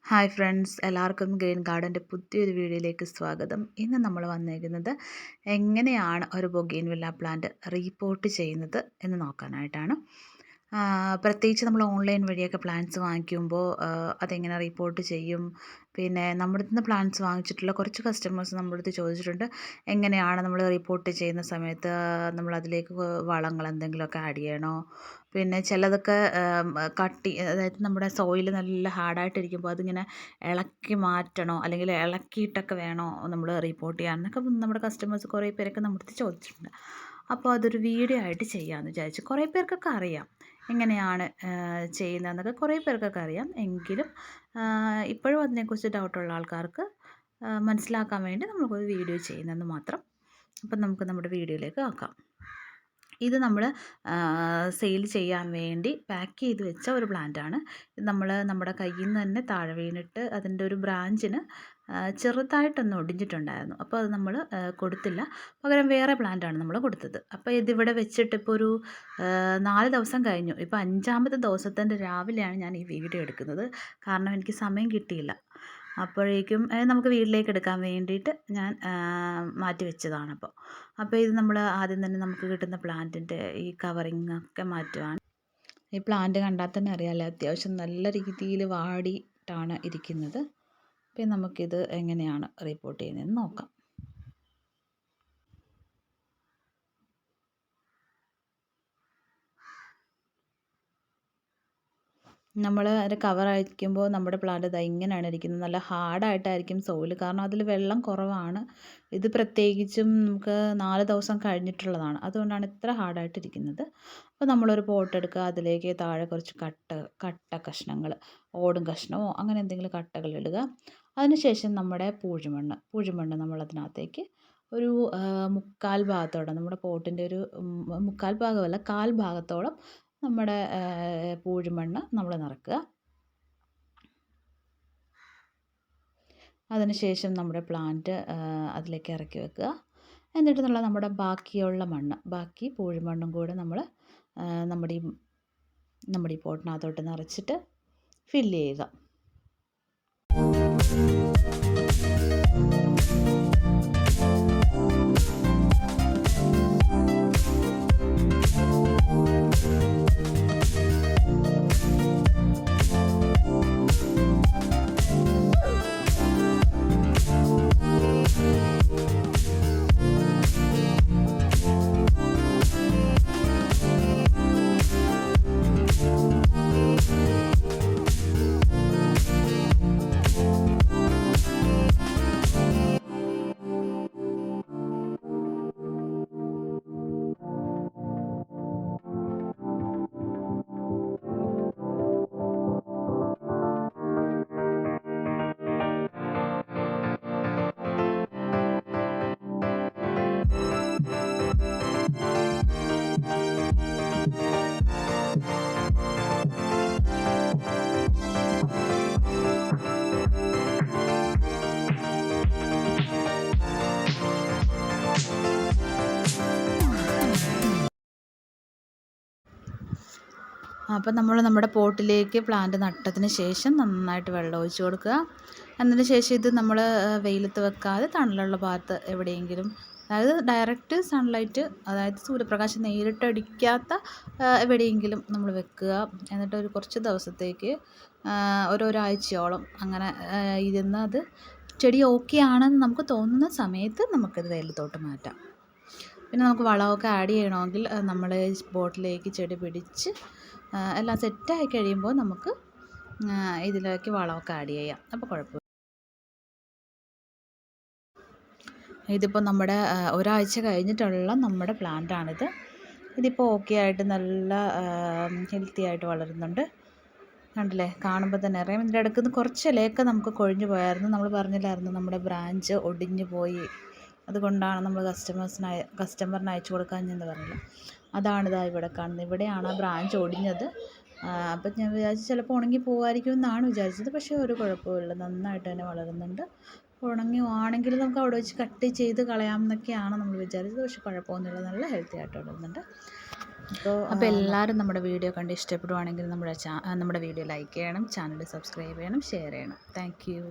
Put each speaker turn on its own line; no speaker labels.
Hi friends, എല്ലാവർക്കും green ഗാർഡൻ്റെ പുതിയൊരു വീഡിയോയിലേക്ക് സ്വാഗതം. ഇന്ന് നമ്മൾ വന്നിരിക്കുന്നത് എങ്ങനെയാണ് ഒരു ബൊഗെയിൻവില്ല പ്ലാന്റ് റീപോർട്ട് ചെയ്യുന്നത് എന്ന് നോക്കാനായിട്ടാണ്. പ്രത്യേകിച്ച് നമ്മൾ ഓൺലൈൻ വഴിയൊക്കെ പ്ലാന്റ്സ് വാങ്ങിക്കുമ്പോൾ അതെങ്ങനെ റിപ്പോർട്ട് ചെയ്യും. പിന്നെ നമ്മുടെ അടുത്ത് നിന്ന് പ്ലാന്റ്സ് വാങ്ങിച്ചിട്ടുള്ള കുറച്ച് കസ്റ്റമേഴ്സ് നമ്മുടെ അടുത്ത് ചോദിച്ചിട്ടുണ്ട്, എങ്ങനെയാണ് നമ്മൾ റിപ്പോർട്ട് ചെയ്യുന്ന സമയത്ത് നമ്മൾ അതിലേക്ക് വളങ്ങൾ എന്തെങ്കിലുമൊക്കെ ആഡ് ചെയ്യണോ. പിന്നെ ചിലതൊക്കെ അതായത് നമ്മുടെ സോയിൽ നല്ല ഹാർഡായിട്ടിരിക്കുമ്പോൾ അതിങ്ങനെ ഇളക്കി മാറ്റണോ, അല്ലെങ്കിൽ ഇളക്കിയിട്ടൊക്കെ വേണോ നമ്മൾ റിപ്പോർട്ട് ചെയ്യാൻ എന്നൊക്കെ നമ്മുടെ കസ്റ്റമേഴ്സ് കുറേ പേരൊക്കെ നമ്മുടെ അടുത്ത് ചോദിച്ചിട്ടുണ്ട്. അപ്പോൾ അതൊരു വീഡിയോ ആയിട്ട് ചെയ്യാമെന്ന് വിചാരിച്ചു. കുറേ പേർക്കൊക്കെ അറിയാം എങ്ങനെയാണ് ചെയ്യുന്നതെന്നൊക്കെ, കുറേ പേർക്കൊക്കെ അറിയാം. എങ്കിലും ഇപ്പോഴും അതിനെക്കുറിച്ച് ഡൗട്ടുള്ള ആൾക്കാർക്ക് മനസ്സിലാക്കാൻ വേണ്ടി നമുക്കൊരു വീഡിയോ ചെയ്യുന്നതെന്ന് മാത്രം. അപ്പം നമുക്ക് നമ്മുടെ വീഡിയോയിലേക്ക് നോക്കാം. ഇത് നമ്മൾ സെയിൽ ചെയ്യാൻ വേണ്ടി പാക്ക് ചെയ്ത് വെച്ച ഒരു പ്ലാന്റാണ്. ഇത് നമ്മുടെ കയ്യിൽ നിന്ന് തന്നെ താഴെ വീണിട്ട് അതിൻ്റെ ഒരു ബ്രാഞ്ചിന് ചെറുതായിട്ടൊന്ന് ഒടിഞ്ഞിട്ടുണ്ടായിരുന്നു. അപ്പോൾ അത് നമ്മൾ കൊടുത്തില്ല, പകരം വേറെ പ്ലാന്റാണ് നമ്മൾ കൊടുത്തത്. അപ്പോൾ ഇതിവിടെ വെച്ചിട്ട് ഇപ്പോൾ ഒരു 4 ദിവസം കഴിഞ്ഞു. ഇപ്പോൾ 5ാമത്തെ ദിവസത്തിൻ്റെ രാവിലെയാണ് ഞാൻ ഈ വീഡിയോ എടുക്കുന്നത്. കാരണം എനിക്ക് സമയം കിട്ടിയില്ല. അപ്പോഴേക്കും നമുക്ക് വീട്ടിലേക്ക് എടുക്കാൻ വേണ്ടിയിട്ട് ഞാൻ മാറ്റി വെച്ചതാണ്. അപ്പോൾ ഇത് നമ്മൾ ആദ്യം തന്നെ നമുക്ക് കിട്ടുന്ന പ്ലാന്റിൻ്റെ ഈ കവറിങ് ഒക്കെ മാറ്റുവാണ്. ഈ പ്ലാന്റ് കണ്ടാൽ തന്നെ അറിയാമല്ലോ, അത്യാവശ്യം നല്ല രീതിയിൽ വാടിയിട്ടാണ് ഇരിക്കുന്നത്. പിന്നെ നമുക്കിത് എങ്ങനെയാണ് റിപ്പോർട്ട് ചെയ്യുന്നതെന്ന് നോക്കാം. നമ്മൾ അതിൻ്റെ കവർ അഴിക്കുമ്പോൾ നമ്മുടെ പ്ലാന്റ് ഇതാ ഇങ്ങനെയാണ് ഇരിക്കുന്നത്. നല്ല ഹാർഡായിട്ടായിരിക്കും സോയിൽ, കാരണം അതിൽ വെള്ളം കുറവാണ്. ഇത് പ്രത്യേകിച്ചും നമുക്ക് 4 ദിവസം കഴിഞ്ഞിട്ടുള്ളതാണ്, അതുകൊണ്ടാണ് ഇത്ര ഹാർഡായിട്ടിരിക്കുന്നത്. അപ്പോൾ നമ്മളൊരു പോട്ട് എടുക്കുക, അതിലേക്ക് താഴെ കുറച്ച് കട്ട കഷ്ണങ്ങൾ, ഓടും കഷ്ണമോ അങ്ങനെ എന്തെങ്കിലും കട്ടകൾ ഇടുക. അതിനുശേഷം നമ്മുടെ പൂഴിമണ്ണ് നമ്മളതിനകത്തേക്ക് ഒരു 1/4 ഭാഗത്തോളം, നമ്മുടെ പോട്ടിൻ്റെ ഒരു 1/4 ഭാഗമല്ല 1/4 ഭാഗത്തോളം നമ്മുടെ പൂഴിമണ്ണ് നമ്മൾ നിറക്കുക. അതിനുശേഷം നമ്മുടെ പ്ലാന്റ് അതിലേക്ക് ഇറക്കി വെക്കുക. എന്നിട്ട് നമ്മുടെ ബാക്കിയുള്ള മണ്ണ്, ബാക്കി പൂഴിമണ്ണും കൂടെ നമ്മൾ നമ്മുടെ ഈ പോട്ടിനകത്തോട്ട് നിറച്ചിട്ട് ഫില്ല് ചെയ്യുക. അപ്പോൾ നമ്മൾ നമ്മുടെ പോട്ടിലേക്ക് പ്ലാന്റ് നട്ടതിന് ശേഷം നന്നായിട്ട് വെള്ളം ഒഴിച്ച് കൊടുക്കുക. അതിന് ശേഷം ഇത് നമ്മൾ വെയിലത്ത് വെക്കാതെ തണലുള്ള ഭാഗത്ത് എവിടെയെങ്കിലും, അതായത് ഡയറക്റ്റ് സൺലൈറ്റ്, അതായത് സൂര്യപ്രകാശം നേരിട്ടടിക്കാത്ത എവിടെയെങ്കിലും നമ്മൾ വെക്കുക. എന്നിട്ട് ഒരു കുറച്ച് ദിവസത്തേക്ക് ഒരാഴ്ചയോളം അങ്ങനെ ഇരുന്ന് അത് ചെടി ഓക്കെ ആണെന്ന് നമുക്ക് തോന്നുന്ന സമയത്ത് നമുക്കത് വെയിലത്തോട്ട് മാറ്റാം. പിന്നെ നമുക്ക് വളമൊക്കെ ആഡ് ചെയ്യണമെങ്കിൽ നമ്മൾ ബോട്ടിലേക്ക് ചെടി പിടിച്ച് എല്ലാം സെറ്റായി കഴിയുമ്പോൾ നമുക്ക് ഇതിലേക്ക് വളമൊക്കെ ആഡ് ചെയ്യാം. അപ്പോൾ കുഴപ്പമില്ല. ഇതിപ്പോൾ നമ്മുടെ ഒരാഴ്ച കഴിഞ്ഞിട്ടുള്ള നമ്മുടെ പ്ലാന്റാണിത്. ഇതിപ്പോൾ ഓക്കെ ആയിട്ട് നല്ല ഹെൽത്തി ആയിട്ട് വളരുന്നുണ്ട്. കണ്ടില്ലേ, കാണുമ്പോൾ തന്നെ അറിയാം. ഇതിൻ്റെ ഇടയ്ക്ക് നിന്ന് കുറച്ച് ഇലയൊക്കെ നമുക്ക് കൊഴിഞ്ഞു പോയായിരുന്നു. നമ്മൾ പറഞ്ഞില്ലായിരുന്നു നമ്മുടെ ബ്രാഞ്ച് ഒടിഞ്ഞു പോയി, അതുകൊണ്ടാണ് നമ്മൾ കസ്റ്റമറിന് അയച്ചു കൊടുക്കാഞ്ഞെന്ന് പറഞ്ഞില്ല. അതാണിതാ ഇവിടെ കാണുന്നത്. ഇവിടെയാണ് ആ ബ്രാഞ്ച് ഒടിഞ്ഞത്. അപ്പം ഞാൻ വിചാരിച്ചു ചിലപ്പോൾ ഉണങ്ങി പോകുമായിരിക്കും എന്നാണ് വിചാരിച്ചത്. പക്ഷേ ഒരു കുഴപ്പമില്ല, നന്നായിട്ട് തന്നെ വളരുന്നുണ്ട്. ഉണങ്ങുവാണെങ്കിൽ നമുക്ക് അവിടെ വെച്ച് കട്ട് ചെയ്ത് കളയാം എന്നൊക്കെയാണ് നമ്മൾ വിചാരിച്ചത്. പക്ഷേ കുഴപ്പമൊന്നുമില്ല, നല്ല ഹെൽത്തി ആയിട്ട് വളരുന്നുണ്ട്. അപ്പോൾ
അപ്പോൾ
എല്ലാവരും നമ്മുടെ വീഡിയോ കണ്ട് ഇഷ്ടപ്പെടുവാണെങ്കിൽ നമ്മുടെ വീഡിയോ ലൈക്ക് ചെയ്യണം, ചാനൽ സബ്സ്ക്രൈബ് ചെയ്യണം, ഷെയർ ചെയ്യണം. Thank you.